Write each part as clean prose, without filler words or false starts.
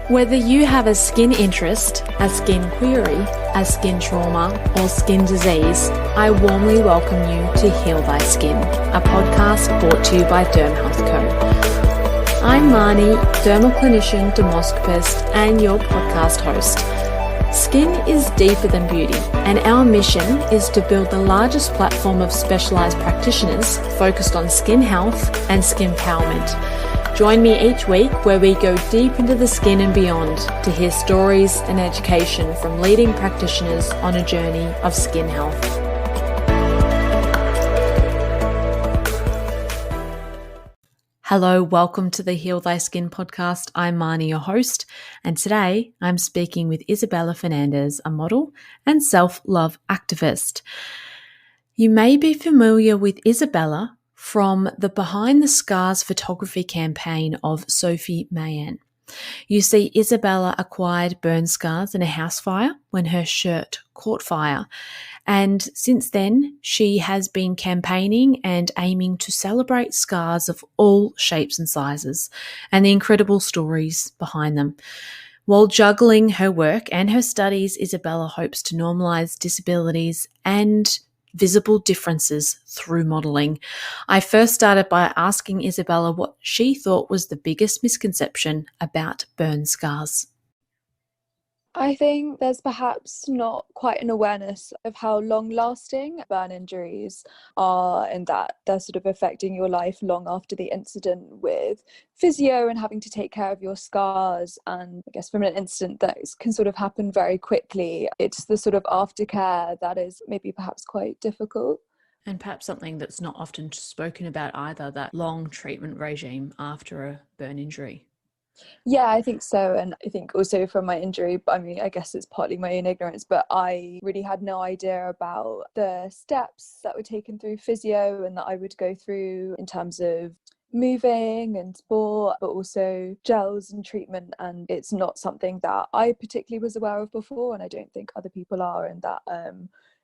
Whether you have a skin interest, a skin query, a skin trauma, or skin disease, I warmly welcome you to Heal Thy Skin, a podcast brought to you by Derm Health Co. I'm Marni, dermal clinician, dermoscopist, and your podcast host. Skin is deeper than beauty, and our mission is to build the largest platform of specialised practitioners focused on skin health and skin empowerment. Join me each week where we go deep into the skin and beyond to hear stories and education from leading practitioners on a journey of skin health. Hello, welcome to the Heal Thy Skin podcast. I'm Marni, your host, and today I'm speaking with Isabella Fernandes, a model and self-love activist. You may be familiar with Isabella from the Behind the Scars photography campaign of Sophie Mayanne. You see, Isabella acquired burn scars in a house fire when her shirt caught fire. And since then, she has been campaigning and aiming to celebrate scars of all shapes and sizes and the incredible stories behind them. While juggling her work and her studies, Isabella hopes to normalise disabilities and visible differences through modelling. I first started by asking Isabella what she thought was the biggest misconception about burn scars. I think there's perhaps not quite an awareness of how long-lasting burn injuries are, and that they're sort of affecting your life long after the incident, with physio and having to take care of your scars. And I guess from an incident that can sort of happen very quickly, it's the sort of aftercare that is maybe perhaps quite difficult. And perhaps something that's not often spoken about either, that long treatment regime after a burn injury. Yeah, I think so. And I think also from my injury, I mean, I guess it's partly my own ignorance, but I really had no idea about the steps that were taken through physio and that I would go through in terms of moving and sport, but also gels and treatment. And it's not something that I particularly was aware of before, and I don't think other people are, and that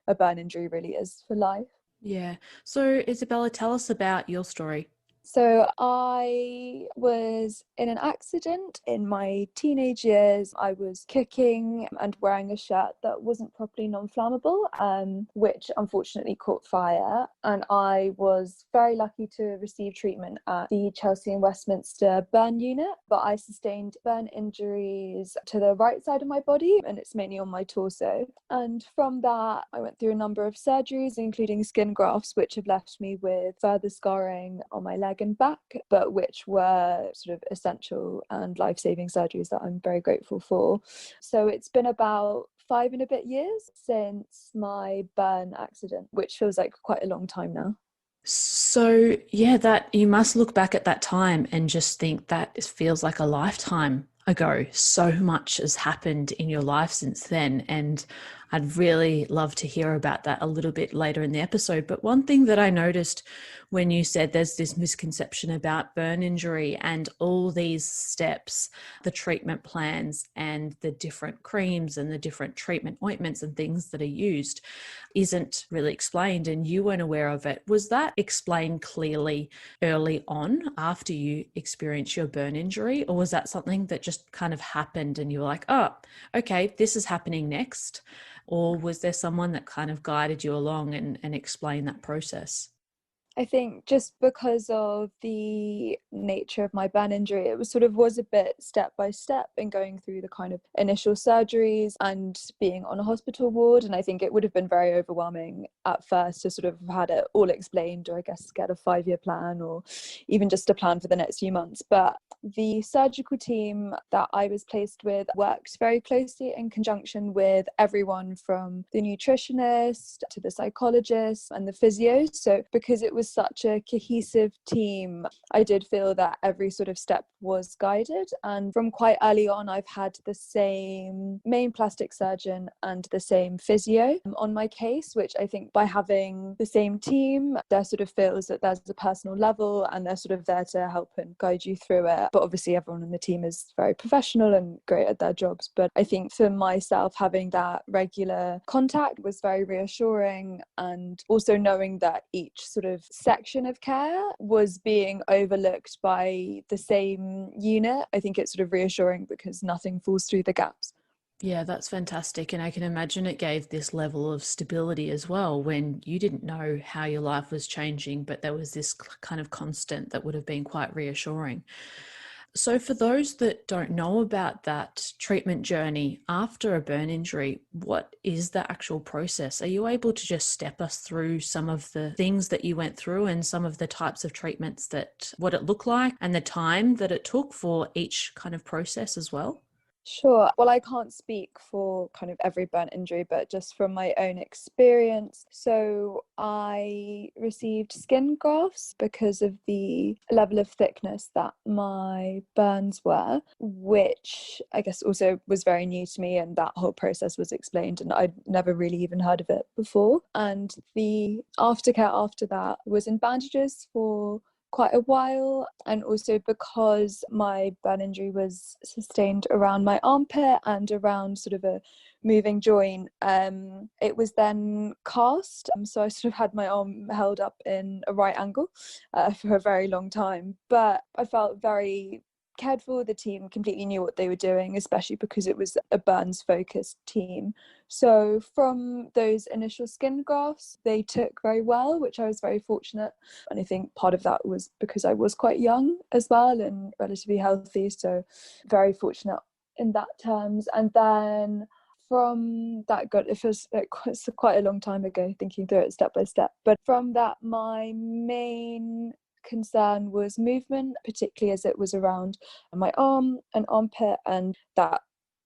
a burn injury really is for life. Yeah. So Isabella, tell us about your story. So I was in an accident in my teenage years. I was cooking and wearing a shirt that wasn't properly non-flammable, which unfortunately caught fire. And I was very lucky to receive treatment at the Chelsea and Westminster burn unit, but I sustained burn injuries to the right side of my body, and it's mainly on my torso. And from that, I went through a number of surgeries, including skin grafts, which have left me with further scarring on my leg and back, but which were sort of essential and life-saving surgeries that I'm very grateful for. So it's been about 5 and a bit years since my burn accident, which feels like quite a long time now. So yeah, that you must look back at that time and just think that it feels like a lifetime ago. So much has happened in your life since then, and I'd really love to hear about that a little bit later in the episode. But one thing that I noticed when you said there's this misconception about burn injury and all these steps, the treatment plans and the different creams and the different treatment ointments and things that are used isn't really explained, and you weren't aware of it. Was that explained clearly early on after you experienced your burn injury, or was that something that just kind of happened and you were like, oh, okay, this is happening next? Or was there someone that kind of guided you along and explained that process? I think just because of the nature of my burn injury, it was a bit step by step in going through the kind of initial surgeries and being on a hospital ward. And I think it would have been very overwhelming at first to sort of have had it all explained, or I guess get a 5-year plan, or even just a plan for the next few months. But the surgical team that I was placed with worked very closely in conjunction with everyone from the nutritionist to the psychologist and the physio. So because it was such a cohesive team, I did feel that every sort of step was guided. And from quite early on, I've had the same main plastic surgeon and the same physio on my case, which I think by having the same team, there sort of feels that there's a personal level and they're sort of there to help and guide you through it. But obviously everyone on the team is very professional and great at their jobs. But I think for myself, having that regular contact was very reassuring, and also knowing that each sort of section of care was being overlooked by the same unit, I think it's sort of reassuring because nothing falls through the gaps. Yeah, that's fantastic. And I can imagine it gave this level of stability as well when you didn't know how your life was changing, but there was this kind of constant that would have been quite reassuring. So, for those that don't know about that treatment journey after a burn injury, what is the actual process? Are you able to just step us through some of the things that you went through and some of the types of treatments that what it looked like and the time that it took for each kind of process as well? Sure. Well, I can't speak for kind of every burn injury, but just from my own experience. So I received skin grafts because of the level of thickness that my burns were, which I guess also was very new to me. And that whole process was explained, and I'd never really even heard of it before. And the aftercare after that was in bandages for quite a while, and also because my burn injury was sustained around my armpit and around sort of a moving joint, it was then cast, so I sort of had my arm held up in a right angle for a very long time, but I felt very cared for. The team completely knew what they were doing, especially because it was a burns focused team. So from those initial skin grafts, they took very well, which I was very fortunate. And I think part of that was because I was quite young as well and relatively healthy. So very fortunate in that terms. And then from that, God, it feels like it's quite a long time ago thinking through it step by step. But from that, my main concern was movement, particularly as it was around my arm and armpit, and that,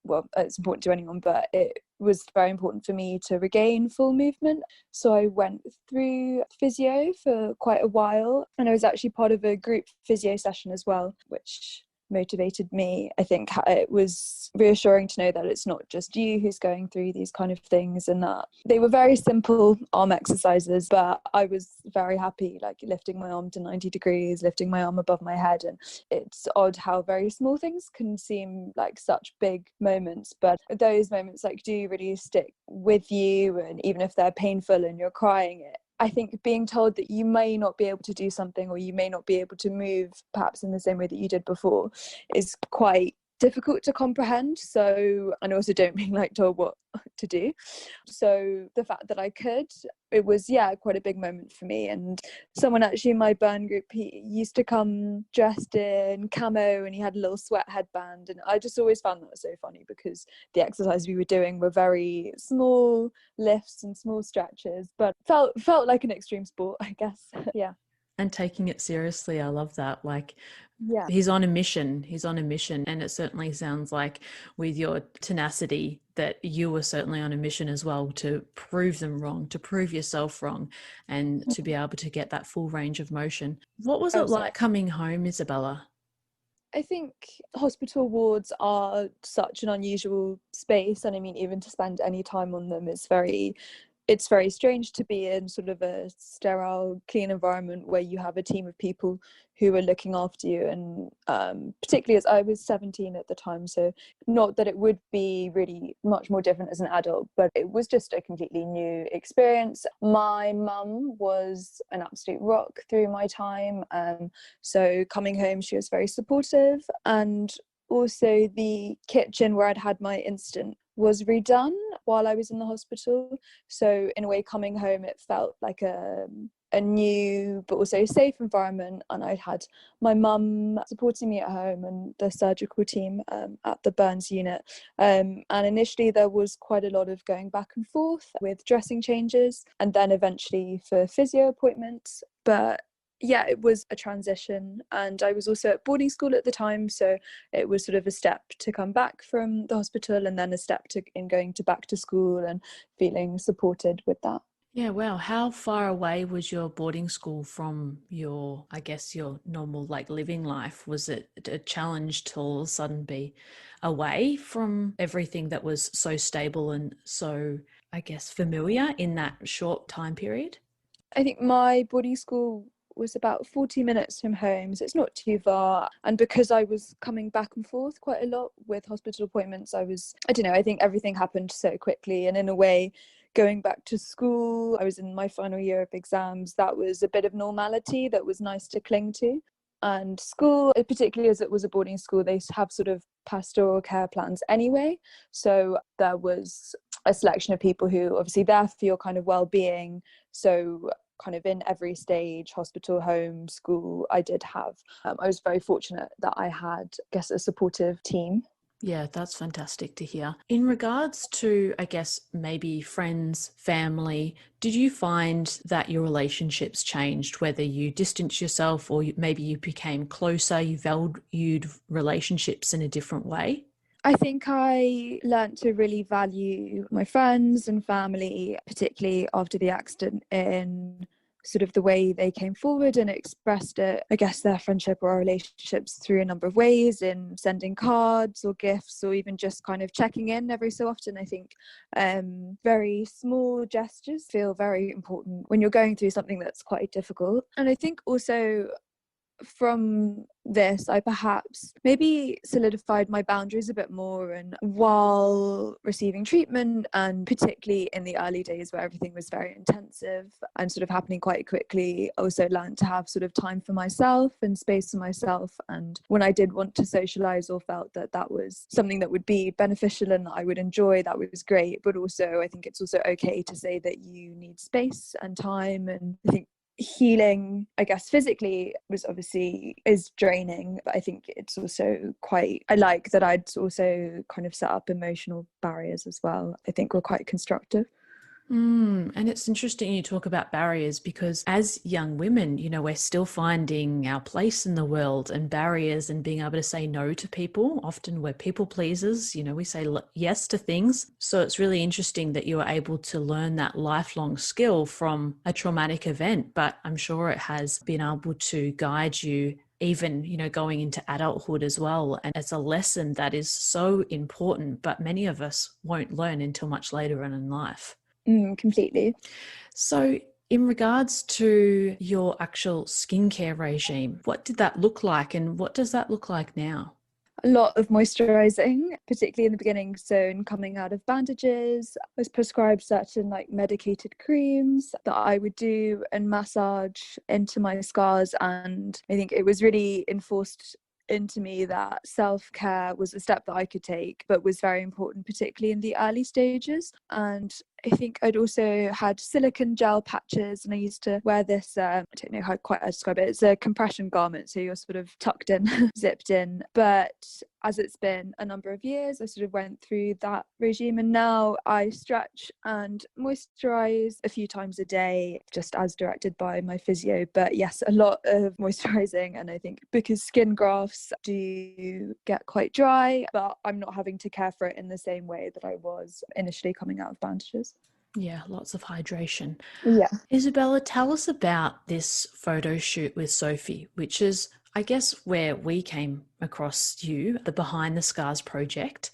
well, it's important to anyone, but it was very important for me to regain full movement. So I went through physio for quite a while, and I was actually part of a group physio session as well, which motivated me. I think it was reassuring to know that it's not just you who's going through these kind of things, and that they were very simple arm exercises, but I was very happy, like lifting my arm to 90 degrees, lifting my arm above my head. And it's odd how very small things can seem like such big moments, but those moments like do really stick with you, and even if they're painful and you're crying, I think being told that you may not be able to do something, or you may not be able to move perhaps in the same way that you did before, is quite difficult to comprehend. So, and also don't being like told what to do. So the fact that I could, it was, yeah, quite a big moment for me. And someone actually in my burn group, he used to come dressed in camo, and he had a little sweat headband, and I just always found that so funny because the exercises we were doing were very small lifts and small stretches, but felt like an extreme sport, I guess. Yeah. And taking it seriously, I love that. Like, Yeah. he's on a mission. He's on a mission. And it certainly sounds like with your tenacity that you were certainly on a mission as well to prove them wrong, to prove yourself wrong, and to be able to get that full range of motion. What was it like coming home, Isabella? I think hospital wards are such an unusual space, and I mean, even to spend any time on them is it's very strange to be in sort of a sterile, clean environment where you have a team of people who are looking after you. And particularly as I was 17 at the time, so not that it would be really much more different as an adult, but it was just a completely new experience. My mum was an absolute rock through my time. So coming home, she was very supportive, and also the kitchen where I'd had my incident was redone while I was in the hospital. So in a way, coming home, it felt like a new but also safe environment, and I'd had my mum supporting me at home and the surgical team at the burns unit, and initially there was quite a lot of going back and forth with dressing changes, and then eventually for physio appointments. But yeah, it was a transition, and I was also at boarding school at the time, so it was sort of a step to come back from the hospital, and then a step in going to back to school and feeling supported with that. Yeah, wow. How far away was your boarding school from your, I guess, your normal like living life? Was it a challenge to all of a sudden be away from everything that was so stable and so, I guess, familiar in that short time period? I think my boarding school was about 40 minutes from home, so it's not too far. And because I was coming back and forth quite a lot with hospital appointments, I don't know, I think everything happened so quickly. And in a way, going back to school. I was in my final year of exams. That was a bit of normality that was nice to cling to. And school, particularly as it was a boarding school, they have sort of pastoral care plans anyway. So there was a selection of people who obviously there for your kind of well-being. So kind of in every stage, hospital, home, school, I did have. I was very fortunate that I had, I guess, a supportive team. Yeah, that's fantastic to hear. In regards to, I guess, maybe friends, family, did you find that your relationships changed, whether you distanced yourself or maybe you became closer, you valued relationships in a different way? I think I learnt to really value my friends and family, particularly after the accident, in sort of the way they came forward and expressed it, I guess, their friendship or our relationships through a number of ways, in sending cards or gifts or even just kind of checking in every so often. I think very small gestures feel very important when you're going through something that's quite difficult. And I think also from this, I perhaps maybe solidified my boundaries a bit more, and while receiving treatment, and particularly in the early days where everything was very intensive and sort of happening quite quickly, I also learned to have sort of time for myself and space for myself. And when I did want to socialize or felt that that was something that would be beneficial and that I would enjoy, that was great. But also I think it's also okay to say that you need space and time. And I think healing, I guess, physically is draining, but I think it's also quite, I like that I'd also kind of set up emotional barriers as well. I think were quite constructive. And it's interesting you talk about barriers, because as young women, we're still finding our place in the world, and barriers and being able to say no to people. Often we're people pleasers, we say yes to things. So it's really interesting that you were able to learn that lifelong skill from a traumatic event, but I'm sure it has been able to guide you even, going into adulthood as well. And it's a lesson that is so important, but many of us won't learn until much later on in life. Completely. So, in regards to your actual skincare regime, what did that look like and what does that look like now? A lot of moisturizing, particularly in the beginning. So in coming out of bandages, I was prescribed certain like medicated creams that I would do and massage into my scars. And I think it was really enforced into me that self-care was a step that I could take, but was very important, particularly in the early stages. And I think I'd also had silicone gel patches, and I used to wear this, I don't know how quite I describe it, it's a compression garment, so you're sort of tucked in, zipped in. But as it's been a number of years, I sort of went through that regime, and now I stretch and moisturize a few times a day, just as directed by my physio. But yes, a lot of moisturizing, and I think because skin grafts do get quite dry, but I'm not having to care for it in the same way that I was initially coming out of bandages. Yeah, lots of hydration. Yeah. Isabella, tell us about this photo shoot with Sophie, which is, I guess, where we came across you, the Behind the Scars project.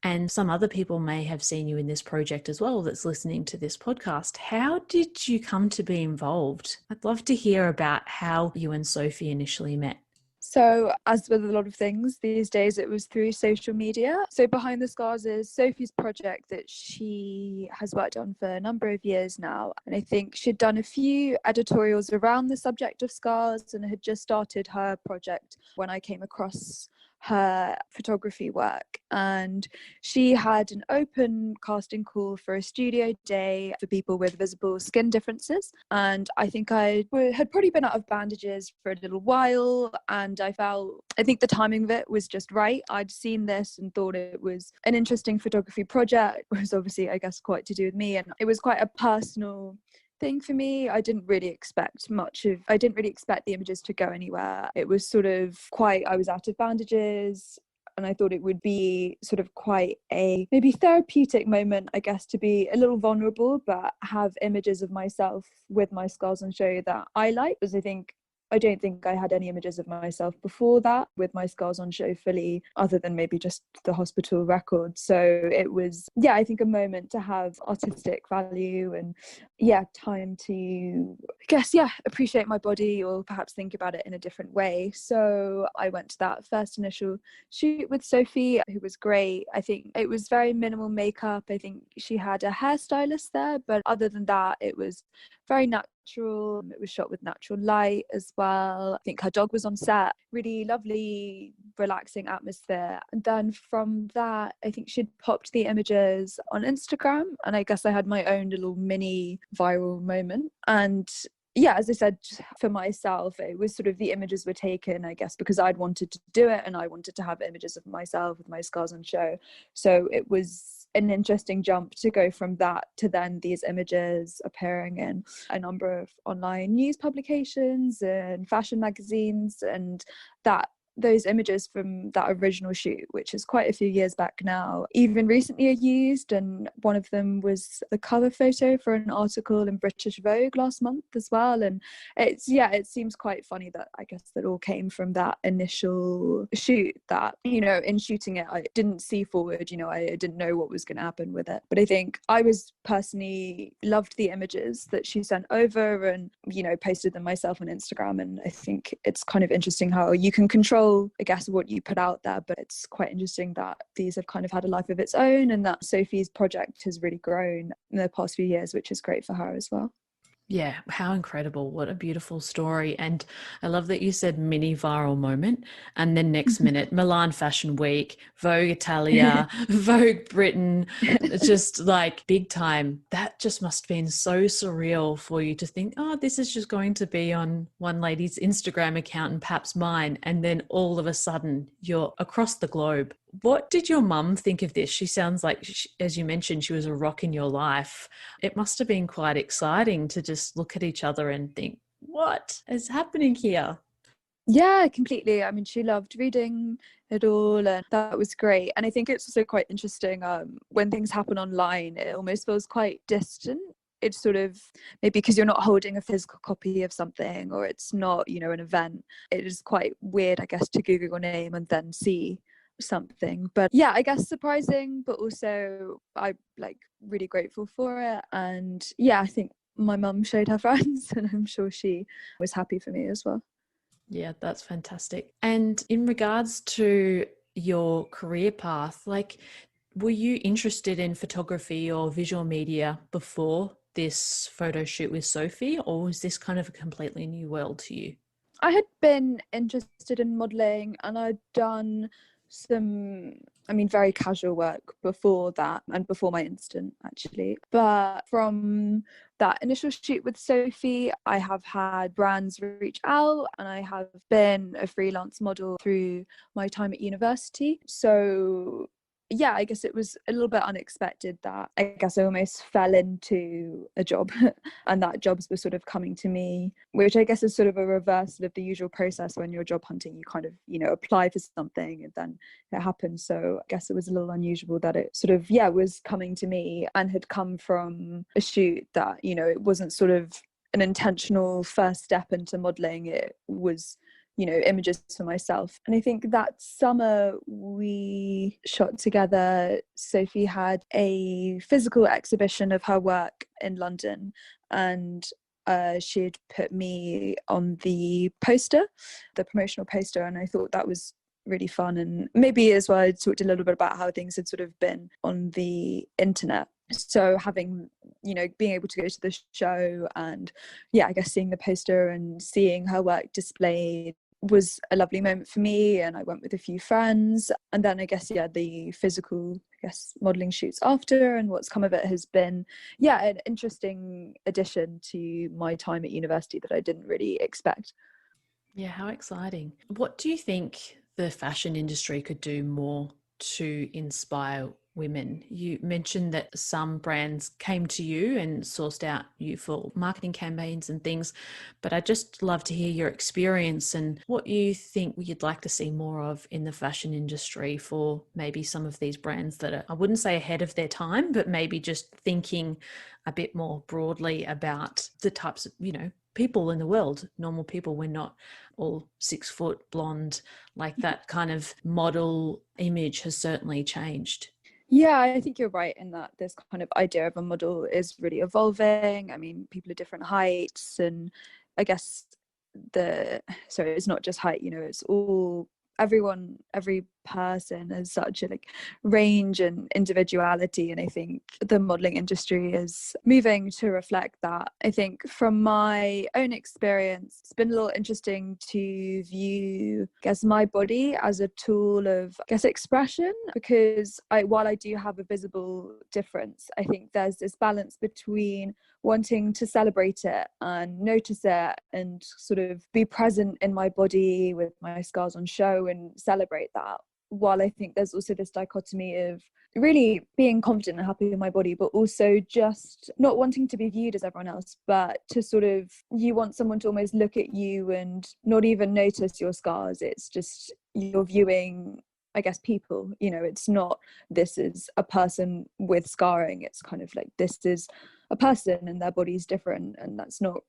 And some other people may have seen you in this project as well that's listening to this podcast. How did you come to be involved? I'd love to hear about how you and Sophie initially met. So, as with a lot of things these days, it was through social media. So, Behind the Scars is Sophie's project that she has worked on for a number of years now. And I think she'd done a few editorials around the subject of scars and had just started her project when I came across her photography work. And she had an open casting call for a studio day for people with visible skin differences. And I think I had probably been out of bandages for a little while, and I think the timing of it was just right. I'd seen this and thought it was an interesting photography project. It was obviously, I guess, quite to do with me, and it was quite a personal thing for me. I didn't really expect the images to go anywhere. It was sort of I was out of bandages, and I thought it would be sort of quite a maybe therapeutic moment, I guess, to be a little vulnerable, but have images of myself with my scars and show that I like. Because I think I don't think I had any images of myself before that with my scars on show fully, other than maybe just the hospital record. So it was, yeah, I think a moment to have artistic value and, yeah, time to, I guess, yeah, appreciate my body or perhaps think about it in a different way. So I went to that first initial shoot with Sophie, who was great. I think it was very minimal makeup. I think she had a hairstylist there, but other than that, it was very natural. It was shot with natural light as well. I think her dog was on set. Really lovely, relaxing atmosphere. And then from that, I think she'd popped the images on Instagram, and I guess I had my own little mini viral moment. And yeah, as I said, for myself, it was sort of the images were taken, I guess, because I'd wanted to do it and I wanted to have images of myself with my scars on show. So it was an interesting jump to go from that to then these images appearing in a number of online news publications and fashion magazines, and that those images from that original shoot, which is quite a few years back now, even recently are used, and one of them was the cover photo for an article in British Vogue last month as well. And it's, yeah, it seems quite funny that I guess that all came from that initial shoot, that, you know, in shooting it I didn't see forward, you know, I didn't know what was going to happen with it, but I think I was personally loved the images that she sent over and, you know, posted them myself on Instagram. And I think it's kind of interesting how you can control, I guess, what you put out there, but it's quite interesting that these have kind of had a life of its own and that Sophie's project has really grown in the past few years, which is great for her as well. Yeah, how incredible. What a beautiful story. And I love that you said mini viral moment. And then next minute, Milan Fashion Week, Vogue Italia, Vogue Britain, just like big time. That just must have been so surreal for you to think, oh, this is just going to be on one lady's Instagram account and perhaps mine. And then all of a sudden you're across the globe. What did your mum think of this? She sounds like, as you mentioned, she was a rock in your life. It must have been quite exciting to just look at each other and think, what is happening here? Yeah, completely. I mean, she loved reading it all, and that was great. And I think it's also quite interesting, when things happen online, it almost feels quite distant. It's sort of, maybe because you're not holding a physical copy of something, or it's not, you know, an event. It is quite weird, I guess, to Google your name and then see something. But yeah, I guess surprising, but also I like really grateful for it. And yeah, I think my mum showed her friends, and I'm sure she was happy for me as well. Yeah, that's fantastic. And in regards to your career path, like, were you interested in photography or visual media before this photo shoot with Sophie, or was this kind of a completely new world to you? I had been interested in modelling, and I'd done some, I mean, very casual work before that and before my incident, actually. But from that initial shoot with Sophie, I have had brands reach out, and I have been a freelance model through my time at university. So yeah, I guess it was a little bit unexpected that I guess I almost fell into a job and that jobs were sort of coming to me, which I guess is sort of a reversal of the usual process. When you're job hunting, you kind of, you know, apply for something and then it happens. So I guess it was a little unusual that it sort of, yeah, was coming to me and had come from a shoot that, you know, it wasn't sort of an intentional first step into modeling. It was, you know, images for myself. And I think that summer we shot together. Sophie had a physical exhibition of her work in London, and she'd put me on the poster, the promotional poster, and I thought that was really fun. And maybe as well, I talked a little bit about how things had sort of been on the internet. So having, you know, being able to go to the show and, yeah, I guess seeing the poster and seeing her work displayed was a lovely moment for me. And I went with a few friends, and then I guess, yeah, the physical, I guess, modeling shoots after and what's come of it has been, yeah, an interesting addition to my time at university that I didn't really expect. Yeah, how exciting. What do you think the fashion industry could do more to inspire women? You mentioned that some brands came to you and sourced out you for marketing campaigns and things, but I'd just love to hear your experience and what you think you'd like to see more of in the fashion industry for maybe some of these brands that are, I wouldn't say ahead of their time, but maybe just thinking a bit more broadly about the types of, you know, people in the world, normal people. We're not all 6 foot blonde. Like, that kind of model image has certainly changed. Yeah, I think you're right in that this kind of idea of a model is really evolving. I mean, people are different heights, and I guess it's not just height, it's all everyone, every person has such a like range and individuality, and I think the modeling industry is moving to reflect that. I think from my own experience, it's been a little interesting to view, I guess, my body as a tool of, I guess, expression, because while I do have a visible difference, I think there's this balance between wanting to celebrate it and notice it and sort of be present in my body with my scars on show and celebrate that, while I think there's also this dichotomy of really being confident and happy with my body, but also just not wanting to be viewed as everyone else, but to sort of, you want someone to almost look at you and not even notice your scars. It's just, you're viewing, I guess, people, it's not, this is a person with scarring. It's kind of like, this is a person and their body's different, and that's not,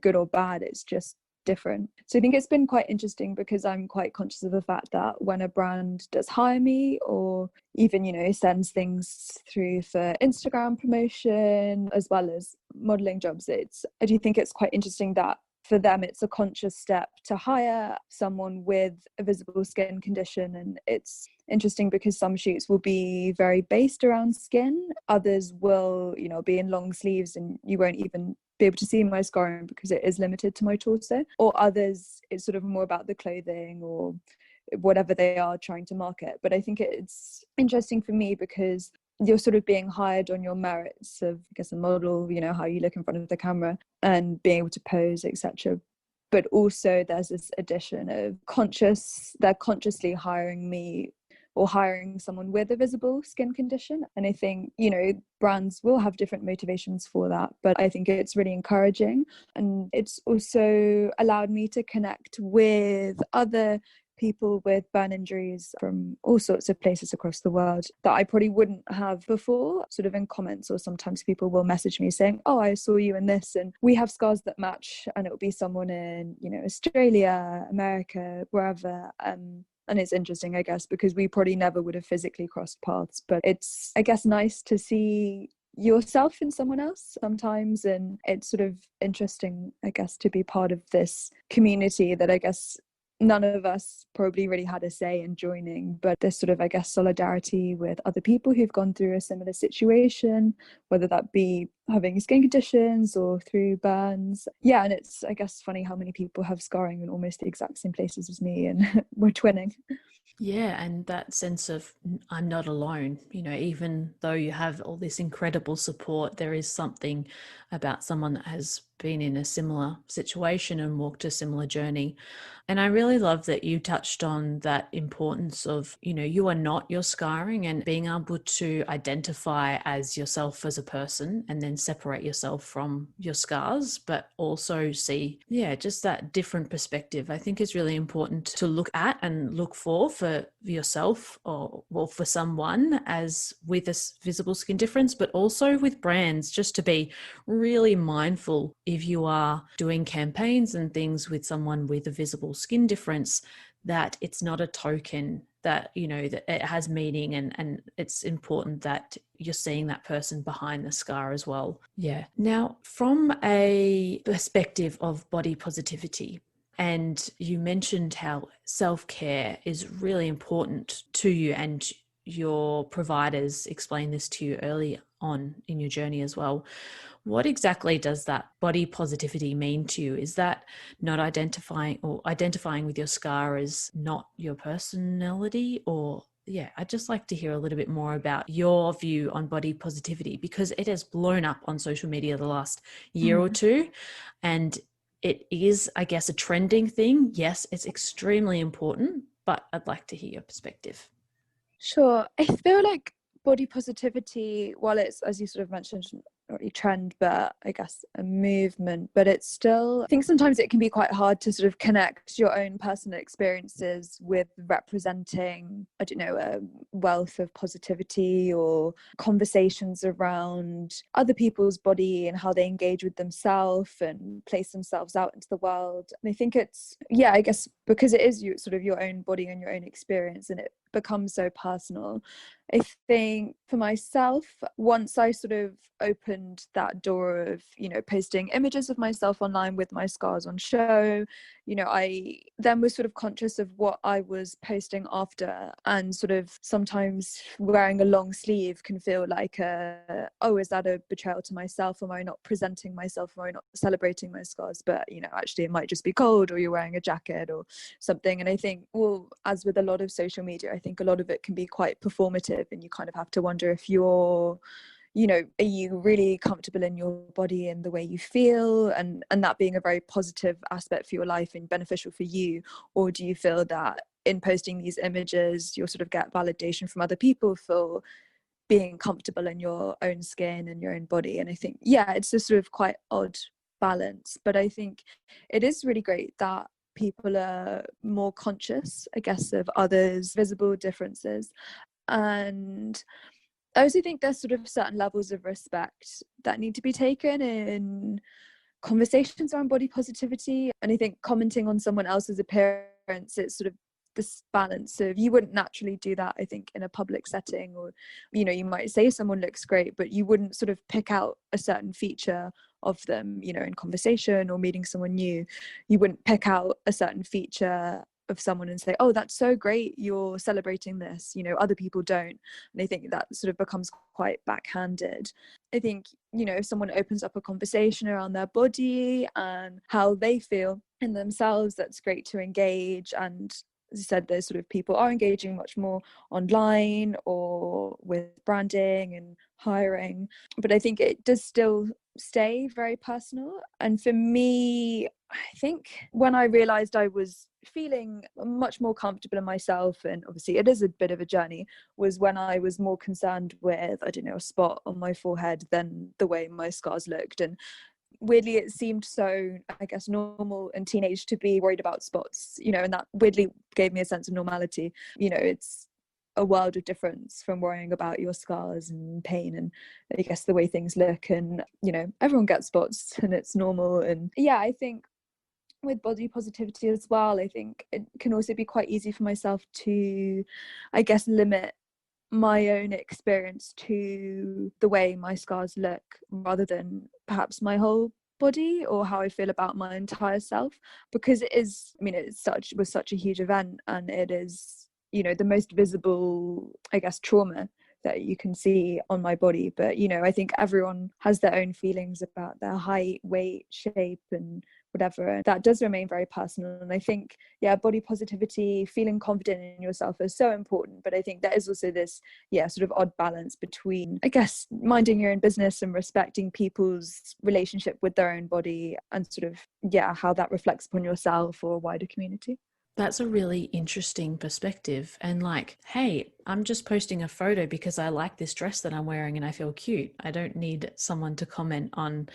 good or bad. It's just different. So I think it's been quite interesting, because I'm quite conscious of the fact that when a brand does hire me, or even sends things through for Instagram promotion as well as modeling jobs, I do think it's quite interesting that for them it's a conscious step to hire someone with a visible skin condition. And it's interesting because some shoots will be very based around skin, others will be in long sleeves and you won't even be able to see my scarring because it is limited to my torso, or others it's sort of more about the clothing or whatever they are trying to market. But I think it's interesting for me because you're sort of being hired on your merits of, I guess, a model, how you look in front of the camera and being able to pose, etc. But also there's this addition of they're consciously hiring me or hiring someone with a visible skin condition. And I think, brands will have different motivations for that, but I think it's really encouraging. And it's also allowed me to connect with other people with burn injuries from all sorts of places across the world that I probably wouldn't have before, sort of in comments, or sometimes people will message me saying, oh, I saw you in this and we have scars that match, and it will be someone in Australia, America, wherever. And it's interesting, I guess, because we probably never would have physically crossed paths, but it's, I guess, nice to see yourself in someone else sometimes. And it's sort of interesting, I guess, to be part of this community that I guess none of us probably really had a say in joining, but this sort of, I guess, solidarity with other people who've gone through a similar situation, whether that be having skin conditions or through burns. Yeah, and it's, I guess, funny how many people have scarring in almost the exact same places as me, and we're twinning. Yeah, and that sense of I'm not alone, even though you have all this incredible support, there is something about someone that has been in a similar situation and walked a similar journey. And I really love that you touched on that importance of, you are not your scarring, and being able to identify as yourself as a person and then separate yourself from your scars, but also see, just that different perspective. I think is really important to look at and look for yourself, or well, for someone as with a visible skin difference, but also with brands, just to be really mindful if you are doing campaigns and things with someone with a visible skin difference, that it's not a token, that that it has meaning, and it's important that you're seeing that person behind the scar as well. Yeah. Now, from a perspective of body positivity, and you mentioned how self-care is really important to you, and your providers explained this to you early on in your journey as well. What exactly does that body positivity mean to you? Is that not identifying with your scar as not your personality? Or I'd just like to hear a little bit more about your view on body positivity, because it has blown up on social media the last year or two. And it is, I guess, a trending thing. Yes, it's extremely important, but I'd like to hear your perspective. Sure. I feel like body positivity, while it's, as you sort of mentioned, not really trend, but I guess a movement. But it's still, I think sometimes it can be quite hard to sort of connect your own personal experiences with representing, I don't know, a wealth of positivity or conversations around other people's body and how they engage with themselves and place themselves out into the world. And I think it's, yeah, I guess because it is sort of your own body and your own experience, and it becomes so personal. I think for myself, once I sort of opened that door of, posting images of myself online with my scars on show, I then was sort of conscious of what I was posting after, and sort of sometimes wearing a long sleeve can feel like is that a betrayal to myself? Am I not presenting myself? Am I not celebrating my scars? But, actually it might just be cold, or you're wearing a jacket or something. And I think, well, as with a lot of social media, I think a lot of it can be quite performative, and you kind of have to wonder if you're, are you really comfortable in your body and the way you feel, and that being a very positive aspect for your life and beneficial for you? Or do you feel that in posting these images you'll sort of get validation from other people for being comfortable in your own skin and your own body? And I think, yeah, it's a sort of quite odd balance, but I think it is really great that people are more conscious, I guess, of others' visible differences. And I also think there's sort of certain levels of respect that need to be taken in conversations around body positivity. And I think commenting on someone else's appearance, it's sort of this balance of, you wouldn't naturally do that, I think, in a public setting. Or, you might say someone looks great, but you wouldn't sort of pick out a certain feature of them, in conversation or meeting someone new. You wouldn't pick out a certain feature of someone and say, oh, that's so great, you're celebrating this, other people don't. And I think that sort of becomes quite backhanded. I think, if someone opens up a conversation around their body and how they feel in themselves, that's great to engage. And as I said, those sort of people are engaging much more online or with branding and hiring. But I think it does still stay very personal. And for me, I think when I realized I was feeling much more comfortable in myself, and obviously it is a bit of a journey, was when I was more concerned with, I don't know, a spot on my forehead than the way my scars looked. And weirdly, it seemed so, I guess, normal in teenage to be worried about spots, and that weirdly gave me a sense of normality. It's a world of difference from worrying about your scars and pain and, I guess, the way things look. And, everyone gets spots and it's normal. And yeah, I think with body positivity as well, I think it can also be quite easy for myself to, I guess, limit my own experience to the way my scars look, rather than perhaps my whole body or how I feel about my entire self. Because it is, I mean, was such a huge event, and it is, the most visible, I guess, trauma that you can see on my body. But I think everyone has their own feelings about their height, weight, shape, and whatever. That does remain very personal. And I think, yeah, body positivity, feeling confident in yourself is so important. But I think there is also this, yeah, sort of odd balance between, I guess, minding your own business and respecting people's relationship with their own body, and sort of, yeah, how that reflects upon yourself or wider community. That's a really interesting perspective. And like, hey, I'm just posting a photo because I like this dress that I'm wearing and I feel cute. I don't need someone to comment on,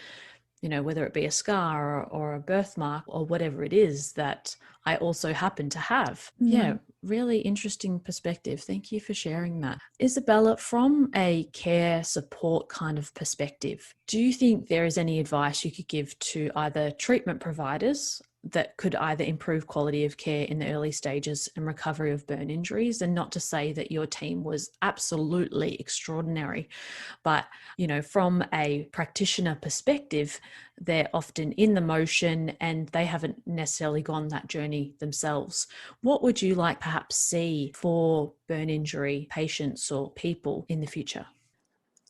whether it be a scar or a birthmark or whatever it is that I also happen to have. Yeah, really interesting perspective. Thank you for sharing that. Isabella, from a care support kind of perspective, do you think there is any advice you could give to either treatment providers that could either improve quality of care in the early stages and recovery of burn injuries? And not to say that your team was absolutely extraordinary, but, from a practitioner perspective, they're often in the motion and they haven't necessarily gone that journey themselves. What would you like perhaps see for burn injury patients or people in the future?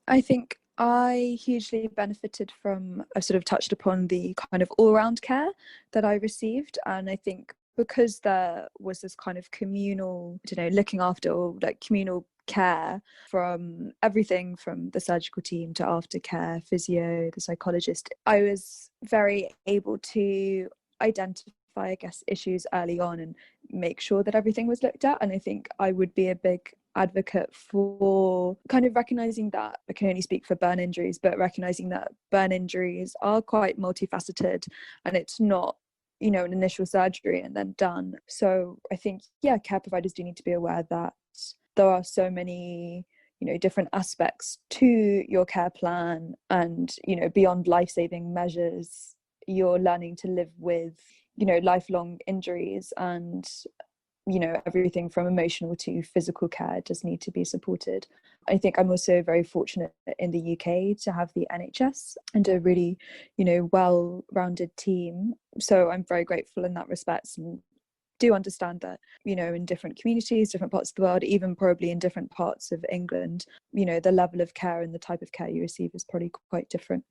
I think I hugely benefited from, I've sort of touched upon the kind of all-round care that I received. And I think because there was this kind of communal, looking after, or like communal care, from everything from the surgical team to aftercare, physio, the psychologist, I was very able to identify, I guess, issues early on and make sure that everything was looked at. And I think I would be a big advocate for kind of recognizing that, I can only speak for burn injuries, but recognizing that burn injuries are quite multifaceted, and it's not, you know, an initial surgery and then done. So I think, yeah, care providers do need to be aware that there are so many, you know, different aspects to your care plan, and, you know, beyond life-saving measures, you're learning to live with, you know, lifelong injuries, and, you know, everything from emotional to physical care does need to be supported. I think I'm also very fortunate in the UK to have the NHS and a really, you know, well-rounded team. So I'm very grateful in that respect, and do understand that, you know, in different communities, different parts of the world, even probably in different parts of England, you know, the level of care and the type of care you receive is probably quite different.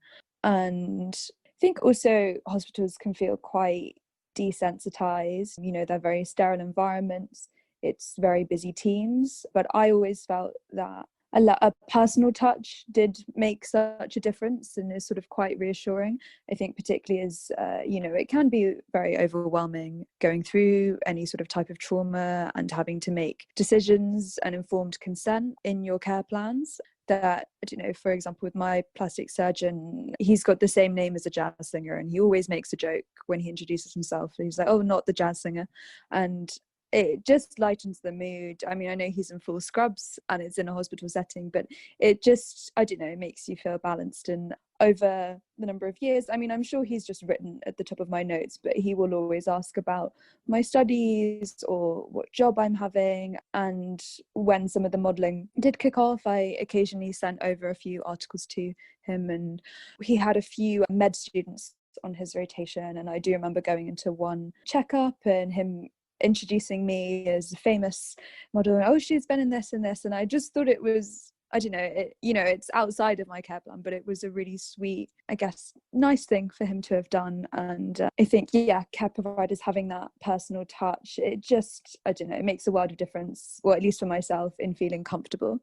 And I think also hospitals can feel quite desensitized. You know, they're very sterile environments, it's very busy teams, but I always felt that a personal touch did make such a difference and is sort of quite reassuring. I think particularly as, you know, it can be very overwhelming going through any sort of type of trauma and having to make decisions and informed consent in your care plans. That, you know, for example, with my plastic surgeon, he's got the same name as a jazz singer, and he always makes a joke when he introduces himself. He's like, "Oh, not the jazz singer," and it just lightens the mood. I mean, I know he's in full scrubs and it's in a hospital setting, but it just, I don't know, makes you feel balanced. And over the number of years, I mean, I'm sure he's just written at the top of my notes, but he will always ask about my studies or what job I'm having. And when some of the modelling did kick off, I occasionally sent over a few articles to him, and he had a few med students on his rotation, and I do remember going into one checkup and him introducing me as a famous model, and, "Oh, she's been in this and this," and I just thought it was, I don't know, it, you know, it's outside of my care plan, but it was a really sweet, I guess, nice thing for him to have done. And I think, yeah, care providers having that personal touch, it just, I don't know, it makes a world of difference, or at least for myself, in feeling comfortable.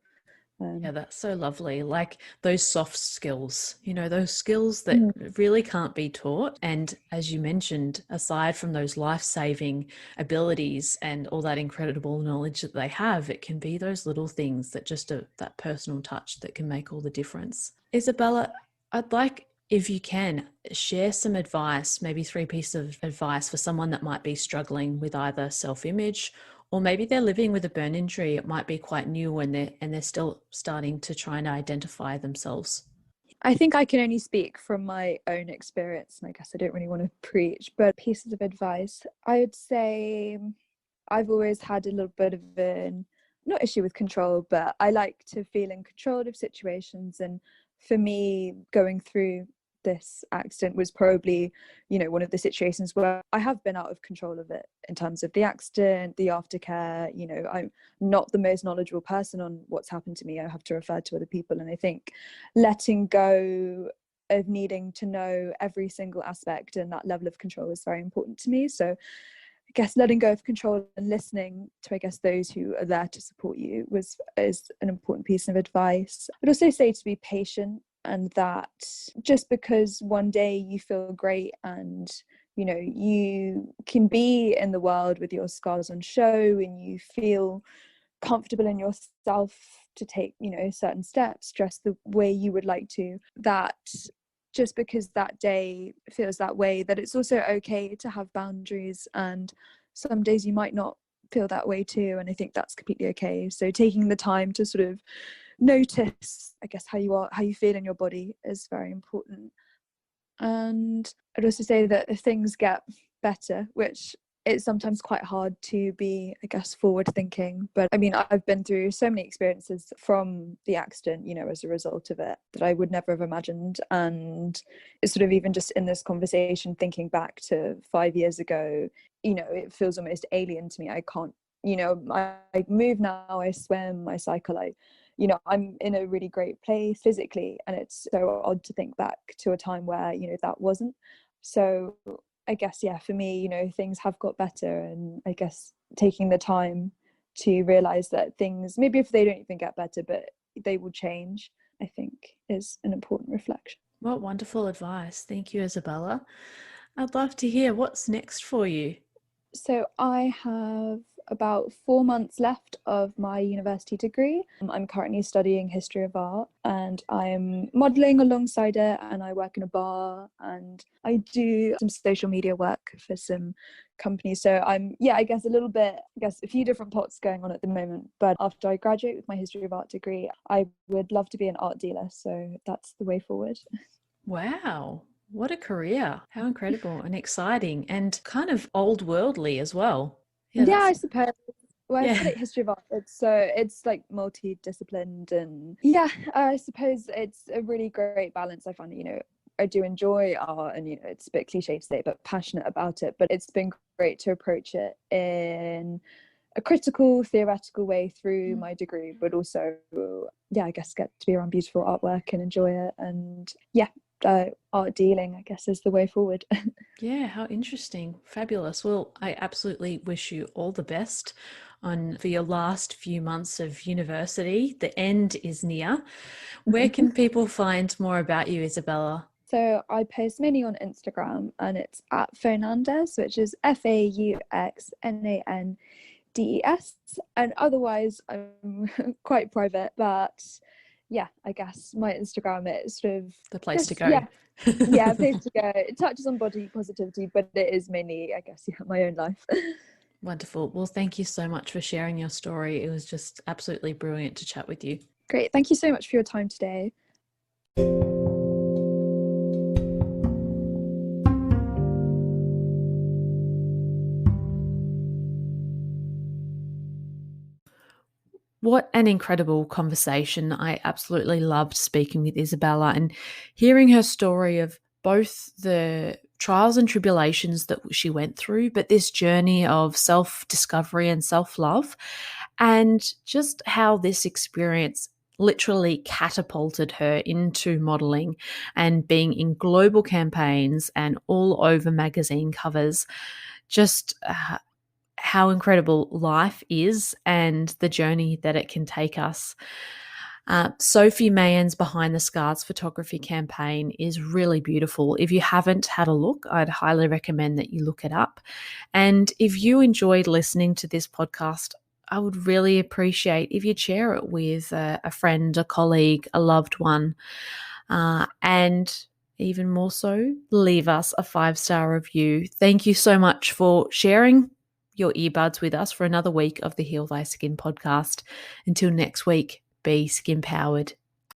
Yeah, that's so lovely. Like those soft skills, you know, those skills that Mm. really can't be taught. And as you mentioned, aside from those life-saving abilities and all that incredible knowledge that they have, it can be those little things that just that personal touch that can make all the difference. Isabella, I'd like, if you can, share some advice, maybe 3 pieces of advice for someone that might be struggling with either self-image, or maybe they're living with a burn injury. It might be quite new and they're still starting to try and identify themselves. I think I can only speak from my own experience, and I guess I don't really want to preach, but pieces of advice, I would say I've always had a little bit of an, not issue with control, but I like to feel in control of situations. And for me, going through this accident was probably, you know, one of the situations where I have been out of control of it in terms of the accident, the aftercare. You know, I'm not the most knowledgeable person on what's happened to me. I have to refer to other people. And I think letting go of needing to know every single aspect and that level of control is very important to me. So I guess letting go of control and listening to, I guess, those who are there to support you is an important piece of advice. I'd also say to be patient, and that just because one day you feel great and, you know, you can be in the world with your scars on show and you feel comfortable in yourself to take, you know, certain steps, dress the way you would like to, that just because that day feels that way, that it's also okay to have boundaries, and some days you might not feel that way too, and I think that's completely okay. So taking the time to sort of notice, I guess, how you are, how you feel in your body is very important. And I'd also say that if things get better, which it's sometimes quite hard to be, I guess, forward thinking, but I mean, I've been through so many experiences from the accident, you know, as a result of it, that I would never have imagined. And it's sort of, even just in this conversation, thinking back to 5 years ago, you know, it feels almost alien to me. I can't, you know, I move now, I swim, I cycle, you know, I'm in a really great place physically, and it's so odd to think back to a time where, you know, that wasn't. So I guess, yeah, for me, you know, things have got better, and I guess taking the time to realize that things, maybe if they don't even get better, but they will change, I think is an important reflection. What wonderful advice. Thank you, Isabella. I'd love to hear what's next for you. So I have about 4 months left of my university degree. I'm currently studying history of art and I'm modelling alongside it, and I work in a bar and I do some social media work for some companies. So I guess a few different pots going on at the moment. But after I graduate with my history of art degree, I would love to be an art dealer. So that's the way forward. Wow. What a career. How incredible and exciting and kind of old worldly as well. Yeah, Yeah, that's I suppose. Well, I yeah. studied history of art, it's like multidisciplined, and yeah, I suppose it's a really great balance. I find, I do enjoy art, and it's a bit cliche to say, but passionate about it. But it's been great to approach it in a critical, theoretical way through my degree, but also, yeah, I guess get to be around beautiful artwork and enjoy it, and yeah, art dealing, I guess, is the way forward. Yeah, how interesting. Fabulous. Well, I absolutely wish you all the best for your last few months of university. The end is near. Where can people find more about you, Isabella? So I post mainly on Instagram, and it's at Fernandes, which is FAUXNANDES. And otherwise, I'm quite private, but yeah, I guess my Instagram is sort of The place to just, go. place to go. It touches on body positivity, but it is mainly, I guess, my own life. Wonderful. Well, thank you so much for sharing your story. It was just absolutely brilliant to chat with you. Great. Thank you so much for your time today. What an incredible conversation. I absolutely loved speaking with Isabella and hearing her story of both the trials and tribulations that she went through, but this journey of self discovery and self love, and just how this experience literally catapulted her into modeling and being in global campaigns and all over magazine covers. Just how incredible life is and the journey that it can take us. Sophie Mayanne's Behind the Scars photography campaign is really beautiful. If you haven't had a look, I'd highly recommend that you look it up. And if you enjoyed listening to this podcast, I would really appreciate if you'd share it with a friend, a colleague, a loved one, and even more so, leave us a 5-star review. Thank you so much for sharing your earbuds with us for another week of the Heal Thy Skin podcast. Until next week, be skin powered.